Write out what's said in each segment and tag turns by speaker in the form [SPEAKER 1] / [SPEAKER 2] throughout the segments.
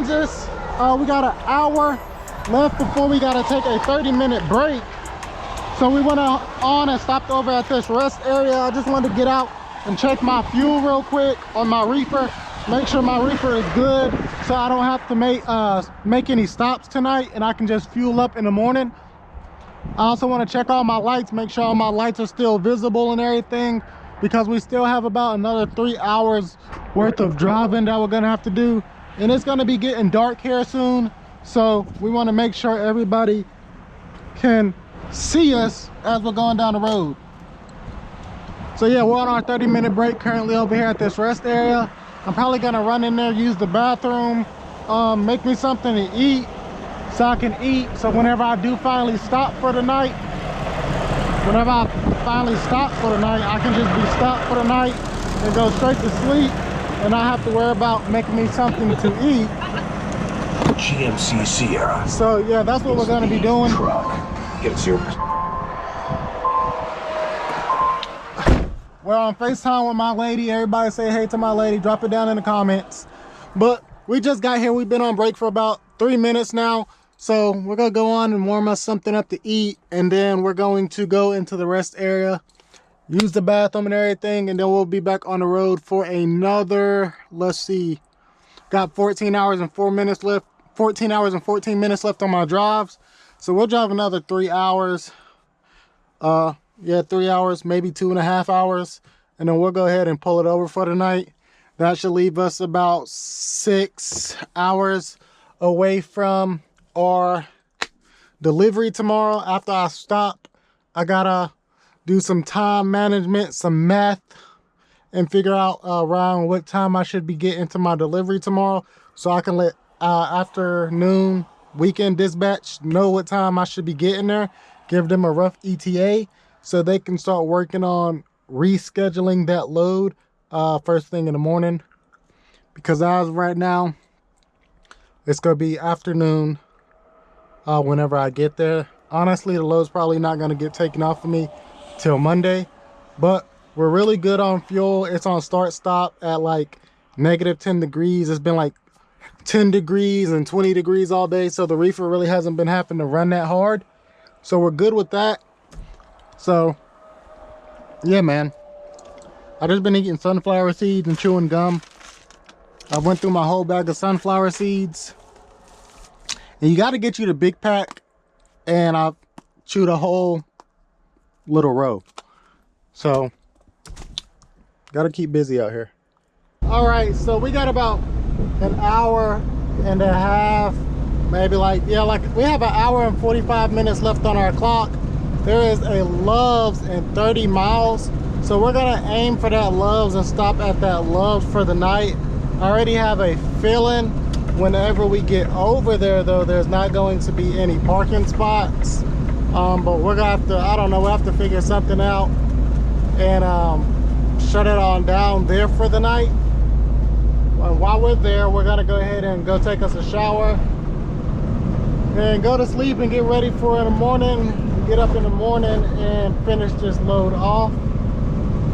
[SPEAKER 1] Kansas. We got an hour left before we got to take a 30-minute break. So we went on and stopped over at this rest area. I just wanted to get out and check my fuel real quick on my reefer. Make sure my reefer is good so I don't have to make any stops tonight, and I can just fuel up in the morning. I also want to check all my lights, make sure all my lights are still visible and everything, because we still have about another 3 hours worth of driving that we're gonna have to do, and it's gonna be getting dark here soon, so we want to make sure everybody can see us as we're going down the road. So yeah, we're on our 30-minute break currently over here at this rest area. I'm probably gonna run in there, use the bathroom, make me something to eat so I can eat, so whenever I do finally stop for the night, I can just be stopped for the night and go straight to sleep and not have to worry about making me something to eat.
[SPEAKER 2] GMC Sierra.
[SPEAKER 1] So yeah, that's what we're gonna be doing.
[SPEAKER 2] Truck. Get your.
[SPEAKER 1] We're on FaceTime with my lady. Everybody say hey to my lady. Drop it down in the comments. But we just got here. We've been on break for about 3 minutes now. So we're going to go on and warm us something up to eat. And then we're going to go into the rest area, use the bathroom and everything. And then we'll be back on the road for another, let's see, got 14 hours and 4 minutes left. 14 hours and 14 minutes left on my drives. So we'll drive another 3 hours. Yeah, 3 hours, maybe 2.5 hours, and then we'll go ahead and pull it over for the night. That should leave us about 6 hours away from our delivery tomorrow. After I stop, I gotta do some time management, some math, and figure out around what time I should be getting to my delivery tomorrow, so I can let afternoon weekend dispatch know what time I should be getting there, give them a rough ETA, so they can start working on rescheduling that load first thing in the morning. Because as of right now, it's going to be afternoon whenever I get there. Honestly, the load's probably not going to get taken off of me till Monday. But we're really good on fuel. It's on start-stop at like -10 degrees. It's been like 10 degrees and 20 degrees all day. So the reefer really hasn't been having to run that hard. So we're good with that. So yeah, man, I just been eating sunflower seeds and chewing gum. I went through my whole bag of sunflower seeds, and you got to get you the big pack, and I chewed a whole little row. So got to keep busy out here. All right, so we got about an hour and a half, maybe, like, yeah, like we have an hour and 45 minutes left on our clock. There is a Love's in 30 miles, so we're gonna aim for that Love's and stop at that Love's for the night. I already have a feeling whenever we get over there, though, there's not going to be any parking spots, but we're gonna have to, I don't know, we'll have to figure something out and shut it on down there for the night. And while we're there, we're gonna go ahead and go take us a shower and go to sleep and get ready for in the morning. Get up in the morning and finish this load off.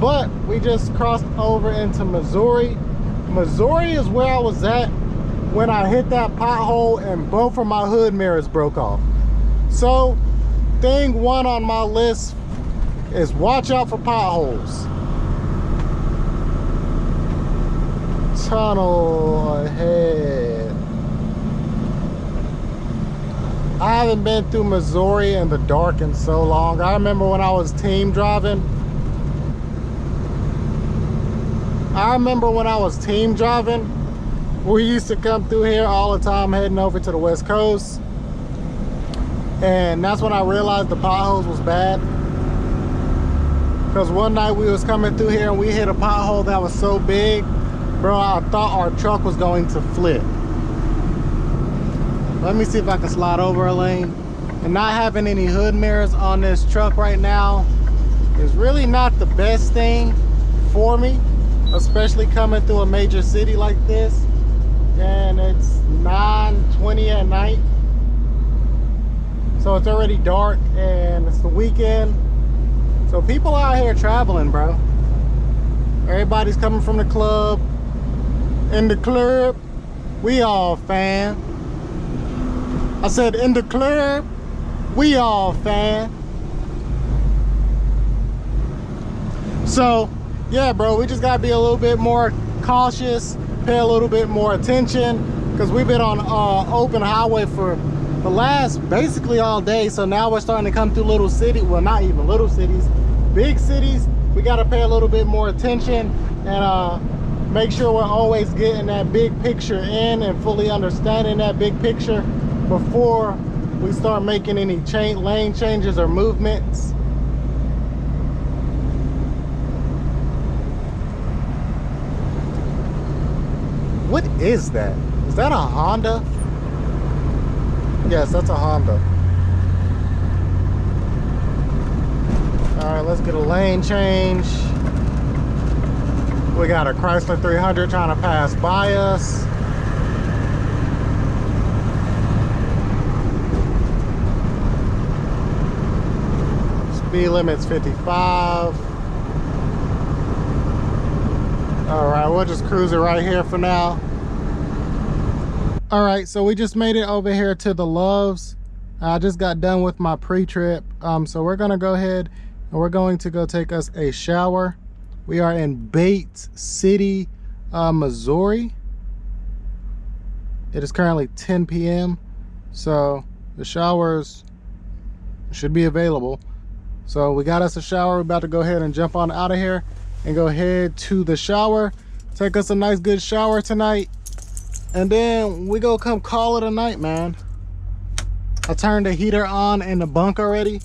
[SPEAKER 1] But we just crossed over into Missouri. Missouri is where I was at when I hit that pothole and both of my hood mirrors broke off. So thing one on my list is watch out for potholes. Tunnel ahead. I haven't been through Missouri in the dark in so long. I remember when I was team driving. We used to come through here all the time heading over to the West Coast. And that's when I realized the potholes was bad. Because one night we was coming through here and we hit a pothole that was so big, bro, I thought our truck was going to flip. Let me see if I can slide over a lane. And not having any hood mirrors on this truck right now is really not the best thing for me, especially coming through a major city like this. And it's 9:20 at night. So it's already dark and it's the weekend. So people out here traveling, bro. Everybody's coming from the club, in the club, we all fan. I said in the club, we all fan. So yeah, bro, we just gotta be a little bit more cautious, pay a little bit more attention, because we've been on open highway for the last basically all day. So now we're starting to come through little cities, well, not even little cities, big cities. We got to pay a little bit more attention and make sure we're always getting that big picture in and fully understanding that big picture before we start making any lane changes or movements. What is that? Is that a Honda? Yes, that's a Honda. All right, let's get a lane change. We got a Chrysler 300 trying to pass by us. Speed limit's 55. All right, we'll just cruise it right here for now. All right, so we just made it over here to the Loves. I just got done with my pre-trip. So we're gonna go ahead and we're going to go take us a shower. We are in Bates City, Missouri. It is currently 10 p.m. So the showers should be available. So we got us a shower. We're about to go ahead and jump on out of here and go head to the shower. Take us a nice good shower tonight. And then we go come call it a night, man. I turned the heater on in the bunk already.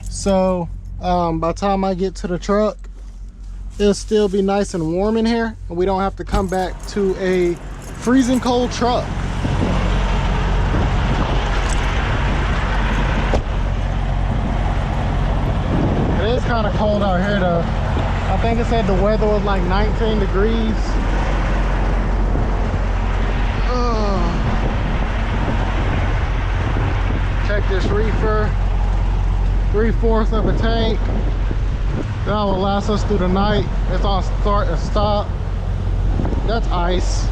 [SPEAKER 1] So by the time I get to the truck, it'll still be nice and warm in here. And we don't have to come back to a freezing cold truck. It is kind of cold out here though. I think it said the weather was like 19 degrees. Check this reefer, 3/4 of a tank. That will last us through the night. It's on start and stop. That's ice.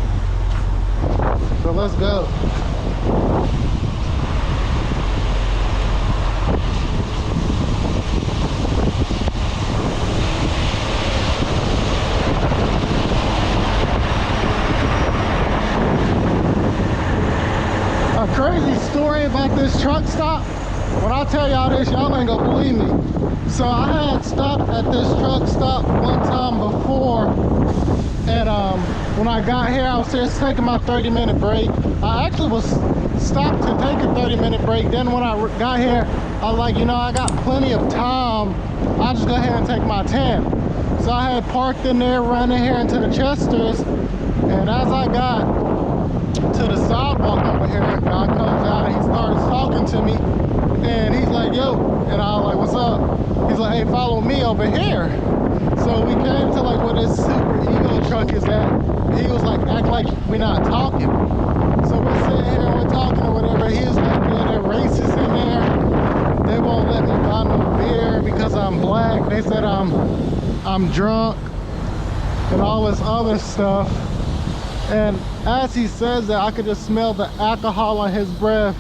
[SPEAKER 1] So let's go. A crazy story about this truck stop. When I tell y'all this, y'all ain't gonna believe me. So I had stopped at this truck stop one time before, and when I got here, I was just taking my 30-minute break. I actually was stopped to take a 30-minute break. Then when I got here, I was like, you know, I got plenty of time. I'll just go ahead and take my 10. So I had parked in there, running here into the Chesters, and as I got to the sidewalk over here, a guy comes out and he starts talking to me, and he's like, yo, and I was like, what's up? He's like, hey, follow me over here. So we came to like where this Super Eagle truck is at. He was like, act like we're not talking. So we're sitting here and we're talking or whatever. He was like, yeah, they're racist in there. They won't let me buy no beer because I'm black. They said I'm drunk and all this other stuff. And as he says that, I could just smell the alcohol on his breath.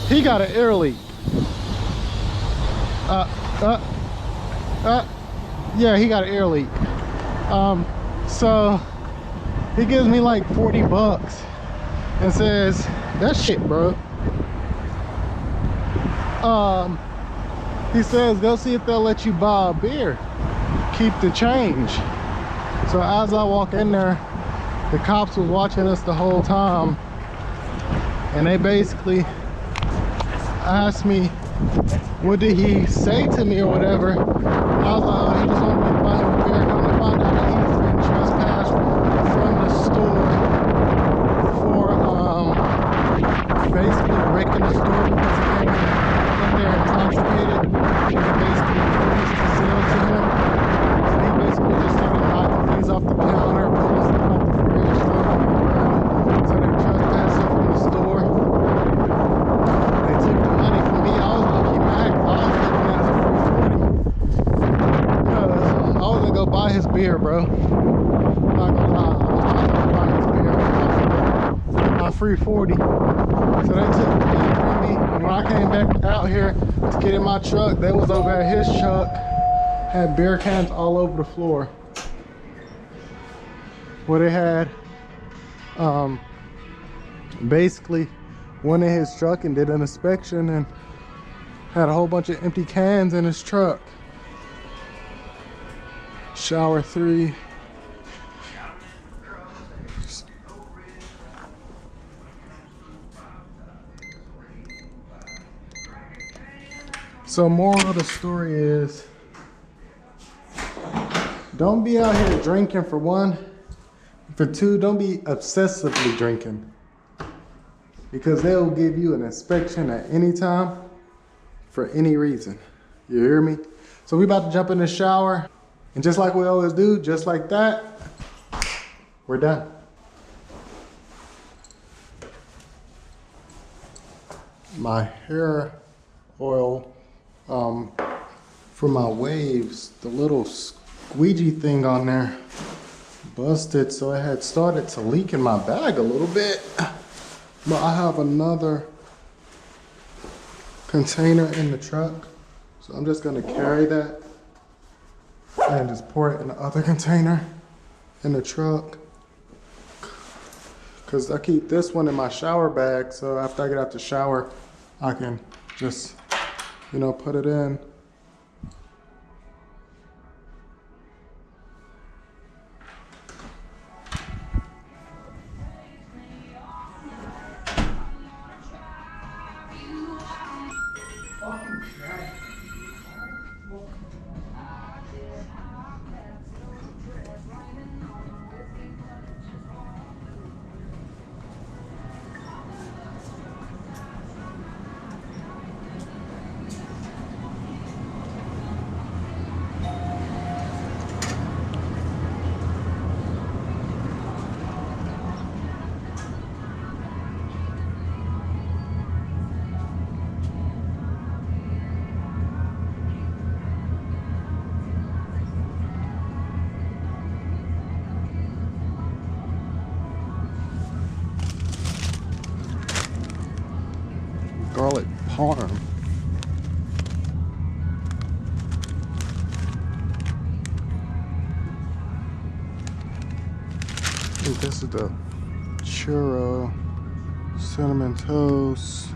[SPEAKER 1] He got an ear leak. Yeah, he got an ear leak. So he gives me like 40 bucks and says, that shit, bro. He says, go see if they'll let you buy a beer. Keep the change. So as I walk in there, the cops was watching us the whole time, and they basically asked me, what did he say to me or whatever? And I was like, oh, he just wanted me to buy him a beer. Come to find out that he's been trespassed from the store for basically breaking the store because he came in there intoxicated. And basically refused to sell to him. So he basically just started knocking things off the counter, pulling stuff off the fridge, throwing it on the ground. So they're trespassing from the store. They took the money from me. I was low-key mad because I was looking at it as a free 40. Because I was gonna go buy his beer, bro. I'm not gonna lie, I was trying to go buy his beer. on free 40. So they took the thing from me. And when I came back out here to get in my truck, they was over at his truck, had beer cans all over the floor. Where they had basically went in his truck and did an inspection and had a whole bunch of empty cans in his truck. Shower 3. So moral of the story is, don't be out here drinking for one. For two, don't be obsessively drinking, because they'll give you an inspection at any time for any reason. You hear me? So we about to jump in the shower, and just like we always do, just like that, we're done. My hair oil for my waves, the little squeegee thing on there busted, so it had started to leak in my bag a little bit. But I have another container in the truck, so I'm just gonna carry that and just pour it in the other container in the truck, because I keep this one in my shower bag, so after I get out the shower I can just, you know, put it in. Garlic parm. I think this is the churro, cinnamon toast,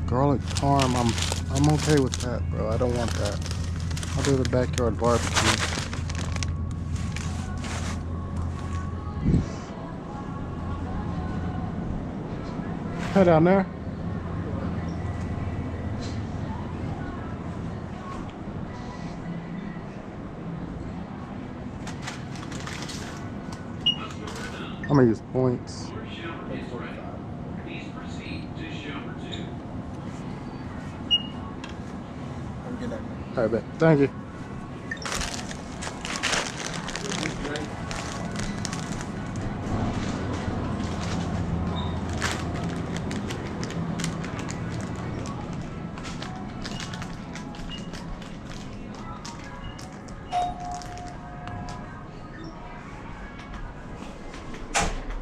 [SPEAKER 1] garlic parm. I'm okay with that, bro. I don't want that. I'll do the backyard barbecue. Head down there. I'm gonna use points. All right, bet. Thank you.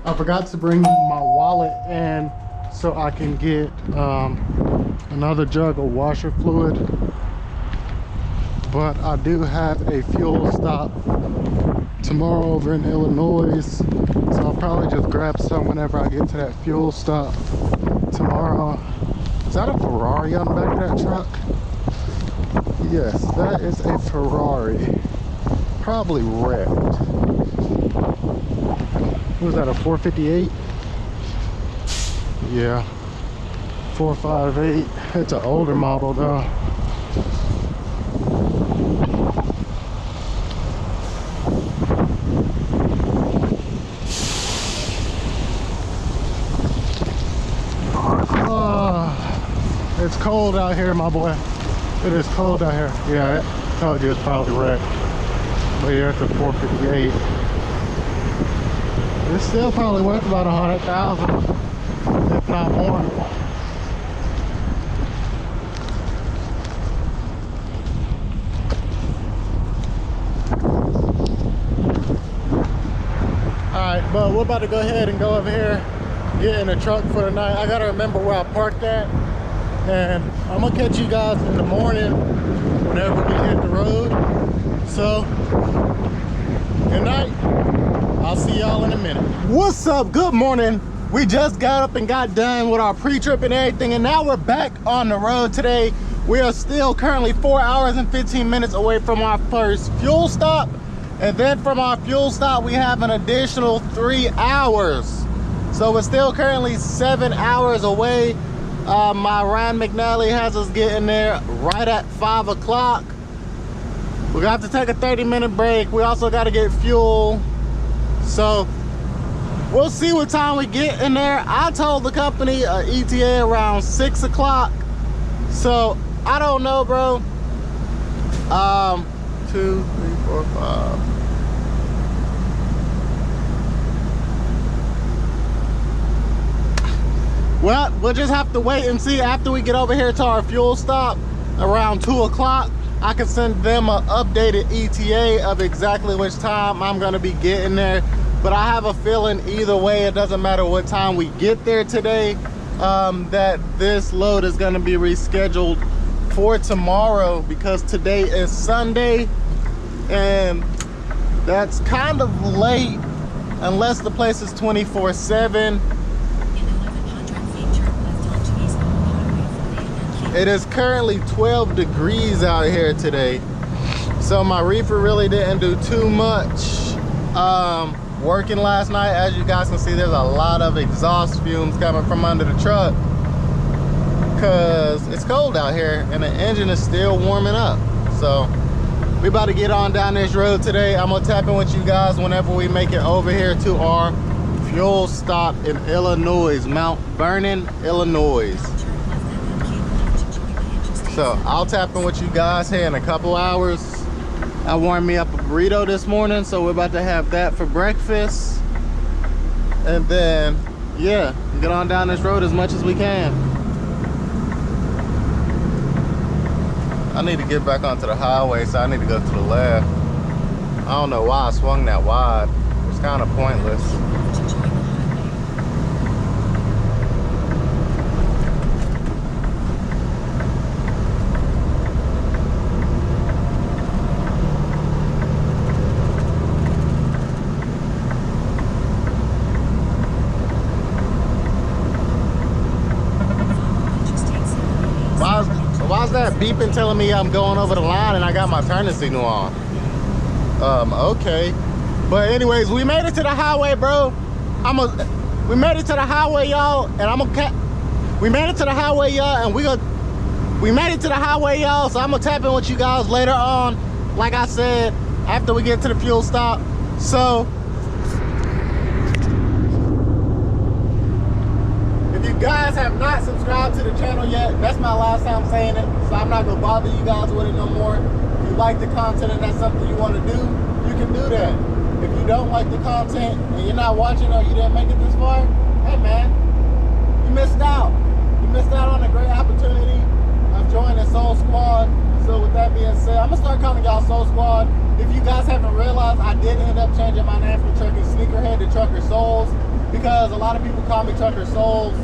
[SPEAKER 1] I forgot to bring my wallet in so I can get another jug of washer fluid, but I do have a fuel stop tomorrow over in Illinois, so I'll probably just grab some whenever I get to that fuel stop tomorrow. Is that a Ferrari on the back of that truck? Yes, that is a Ferrari, probably wrecked. What was that, a 458? Yeah, 458. It's an older model though. It's cold out here, my boy. It is cold out here. Yeah, I told you it's probably wrecked. But yeah, it's a 458. It's still probably worth about 100,000, if not more. All right. But we're about to go ahead and go over here, get in the truck for the night. I gotta remember where I parked at. And I'm gonna catch you guys in the morning whenever we hit the road. So, good night. I'll see y'all in a minute. What's up? Good morning. We just got up and got done with our pre-trip and everything, and now we're back on the road today. We are still currently 4 hours and 15 minutes away from our first fuel stop. And then from our fuel stop, we have an additional 3 hours. So we're still currently 7 hours away. My Ryan McNally has us getting there right at 5 o'clock. We're gonna have to take a 30-minute break. We also gotta get fuel. So we'll see what time we get in there. I told the company ETA around 6 o'clock. So I don't know, bro. 2, 3, 4, 5. Well, we'll just have to wait and see after we get over here to our fuel stop around 2 o'clock. I can send them an updated ETA of exactly which time I'm gonna be getting there. But I have a feeling either way, it doesn't matter what time we get there today, that this load is gonna be rescheduled for tomorrow because today is Sunday and that's kind of late unless the place is 24/7. It is currently 12 degrees out here today. So my reefer really didn't do too much working last night. As you guys can see, there's a lot of exhaust fumes coming from under the truck because it's cold out here and the engine is still warming up. So we about to get on down this road today. I'm gonna tap in with you guys whenever we make it over here to our fuel stop in Illinois, Mount Vernon, Illinois. So I'll tap in with you guys here in a couple hours. I warmed me up a burrito this morning, so we're about to have that for breakfast. And then, yeah, get on down this road as much as we can. I need to get back onto the highway, so I need to go to the left. I don't know why I swung that wide. It's kind of pointless. Why is that beeping telling me I'm going over the line and I got my turning signal on? Okay. But anyways, we made it to the highway, bro. We made it to the highway, y'all, and we made it to the highway, y'all, and we made it to the highway, y'all, so I'm gonna tap in with you guys later on, like I said, after we get to the fuel stop. So if you guys have not subscribed to the channel yet, that's my last time saying it, so I'm not gonna bother you guys with it no more. If you like the content and that's something you want to do, you can do that. If you don't like the content and you're not watching or you didn't make it this far, hey man, you missed out. You missed out on a great opportunity of joining Soul Squad. So with that being said, I'm gonna start calling y'all Soul Squad. If you guys haven't realized, I did end up changing my name from Trucker Sneakerhead to Trucker Souls because a lot of people call me Trucker Souls.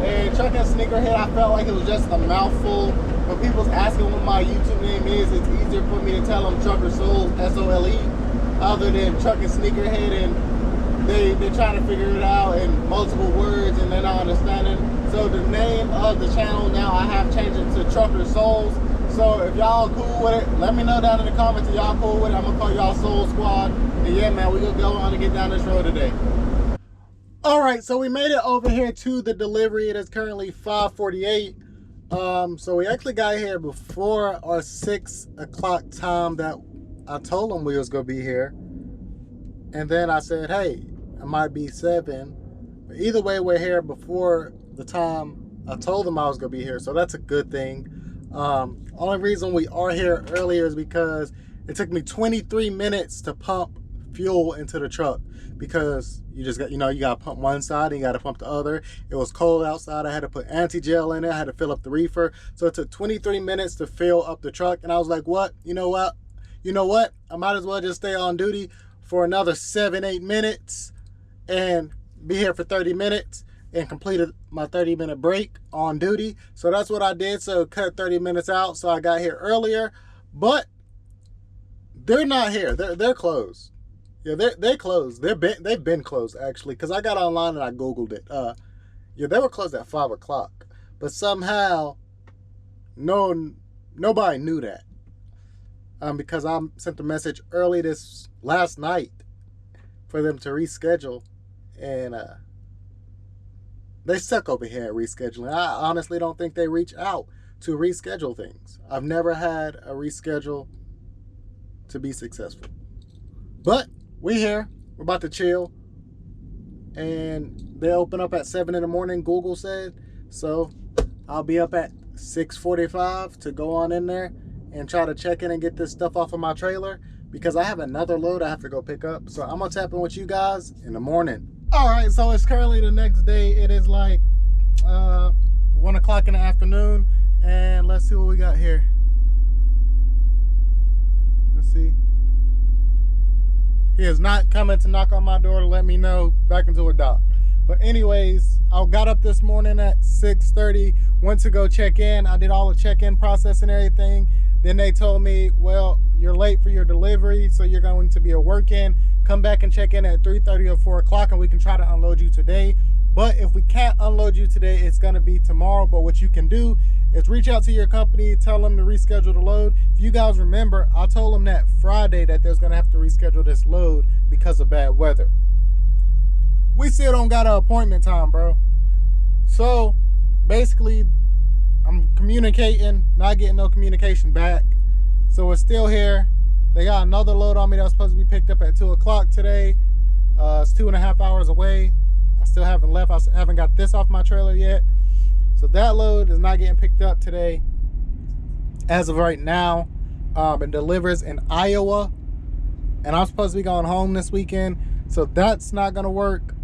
[SPEAKER 1] And Trucker Sneakerhead, I felt like it was just a mouthful. When people's asking what my YouTube name is, it's easier for me to tell them Trucker Souls, S-O-L-E, other than Trucker Sneakerhead, and they're trying to figure it out in multiple words and they're not understanding. So the name of the channel now, I have changed it to Trucker Souls. So if y'all cool with it, let me know down in the comments if y'all cool with it. I'm gonna call y'all Soul Squad. And yeah, man, we gonna go on and get down this road today. All right, so we made it over here to the delivery. It is currently 5:48. So we actually got here before our 6 o'clock time that I told them we was gonna be here. And then I said, hey, it might be 7. But either way, we're here before the time I told them I was gonna be here. So that's a good thing. Only reason we are here earlier is because it took me 23 minutes to pump fuel into the truck because you just got, you got to pump one side and you got to pump the other. It was cold outside. I had to put anti-gel in it. I had to fill up the reefer. So it took 23 minutes to fill up the truck. And I was like, what? You know what? I might as well just stay on duty for another 7-8 minutes and be here for 30 minutes and completed my 30-minute break on duty. So that's what I did. So cut 30 minutes out. So I got here earlier, but they're not here. They're closed. Yeah, they closed. They've been closed actually, because I got online and I Googled it. Yeah, they were closed at 5 o'clock, but somehow nobody knew that. Because I sent a message early this last night for them to reschedule, and they suck over here at rescheduling. I honestly don't think they reach out to reschedule things. I've never had a reschedule to be successful. But we here. We're about to chill. And they open up at 7 in the morning, Google said. So I'll be up at 6:45 to go on in there and try to check in and get this stuff off of my trailer, because I have another load I have to go pick up. So I'm gonna tap in with you guys in the morning. All right, so it's currently the next day. It is like 1 o'clock in the afternoon, and let's see what we got here. Let's see. He is not coming to knock on my door to let me know back into a dock. But anyways, I got up this morning at 6:30, went to go check in. I did all the check-in process and everything. Then they told me, well, you're late for your delivery, so you're going to be a work-in. Come back and check in at 3:30 or 4 o'clock, and we can try to unload you today. But if we can't unload you today, it's going to be tomorrow. But what you can do is reach out to your company, tell them to reschedule the load. If you guys remember, I told them that Friday that there's going to have to reschedule this load because of bad weather. We still don't got an appointment time, bro. So basically, I'm communicating, not getting no communication back. So it's still here. They got another load on me that was supposed to be picked up at 2 o'clock today. It's 2.5 hours away. I still haven't left. I haven't got this off my trailer yet. So that load is not getting picked up today as of right now. It delivers in Iowa, and I'm supposed to be going home this weekend. So that's not gonna work.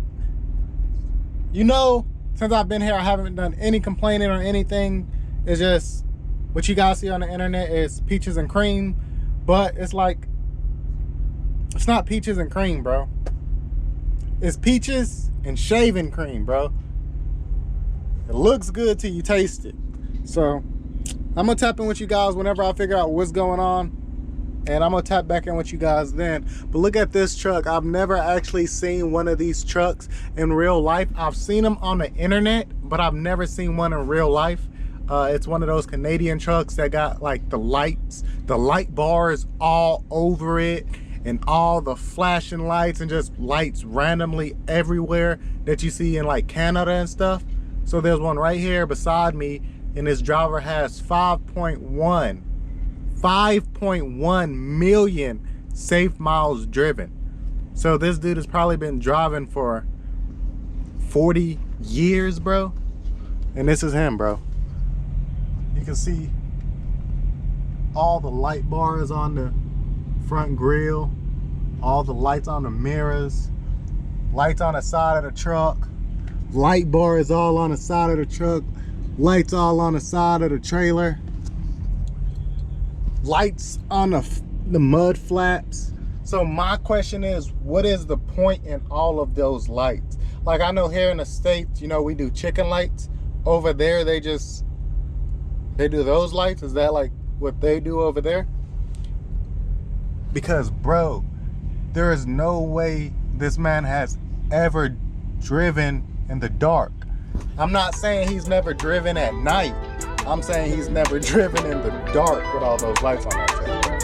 [SPEAKER 1] You know, since I've been here, I haven't done any complaining or anything. It's just what you guys see on the internet is peaches and cream, but it's like, it's not peaches and cream, bro. It's peaches and shaving cream, bro. It looks good till you taste it. So I'm gonna tap in with you guys whenever I figure out what's going on, and I'm gonna tap back in with you guys then. But look at this truck. I've never actually seen one of these trucks in real life. I've seen them on the internet, but I've never seen one in real life. It's one of those Canadian trucks that got like the lights, the light bars all over it, and all the flashing lights and just lights randomly everywhere that you see in like Canada and stuff. So there's one right here beside me, and this driver has 5.1 million safe miles driven. So this dude has probably been driving for 40 years, bro. And this is him, bro. You can see all the light bars on the front grille, all the lights on the mirrors, lights on the side of the truck, light bars all on the side of the truck, lights all on the side of the trailer, lights on the mud flaps. So my question is, what is the point in all of those lights? Like, I know here in the States, you know, we do chicken lights. Over there, they do those lights. Is that like what they do over there? Because, bro, there is no way this man has ever driven in the dark. I'm not saying he's never driven at night. I'm saying he's never driven in the dark with all those lights on that thing.